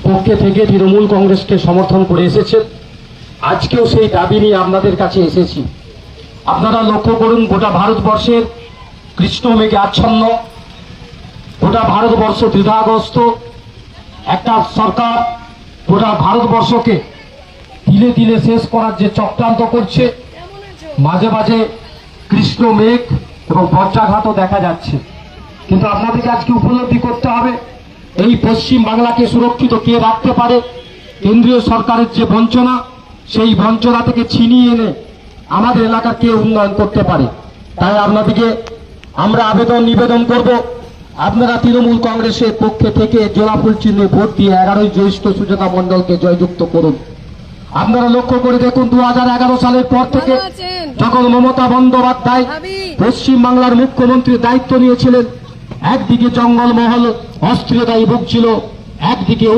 পক্ষে থেকে তৃণমূল কংগ্রেসকে সমর্থন করে এসেছেন। আজকেও সেই দাবি নিয়ে আপনাদের কাছে এসেছি। আপনারা লক্ষ্য করুন, গোটা ভারতবর্ষের কৃষ্ণ মেঘে আচ্ছন্ন, গোটা ভারতবর্ষ দ্বিধাগ্রস্ত। একটা সরকার গোটা ভারতবর্ষকে তিলে তিলে শেষ করার যে চক্রান্ত করছে, মাঝে মাঝে কৃষ্ণ মেঘ এবং বজ্রাঘাতও দেখা যাচ্ছে। কিন্তু আপনাদেরকে আজকে উপলব্ধি করতে হবে, এই পশ্চিম বাংলাকে সুরক্ষিত কে রাখতে পারে? কেন্দ্রীয় সরকারের যে বঞ্চনা, সেই বঞ্চনা থেকে ছিনিয়ে এনে আমাদের এলাকার কে উন্নয়ন করতে পারে? তাই আপনাদেরকে আমরা নিবেদন করব, আপনারা তৃণমূল কংগ্রেসের পক্ষে থেকে জোড়াফুল চিহ্নে ভোট দিয়ে 11ই জ্যৈষ্ঠ সুজাতা মণ্ডলকে জয়যুক্ত করুন। আপনারা লক্ষ্য করে দেখুন, 2011 সালের পর থেকে যখন মমতা বন্দ্যোপাধ্যায় পশ্চিম বাংলার মুখ্যমন্ত্রীর দায়িত্ব নিয়েছিলেন, একদিকে জঙ্গলমহল অস্থিরতায় ভুগছিল, একদিকে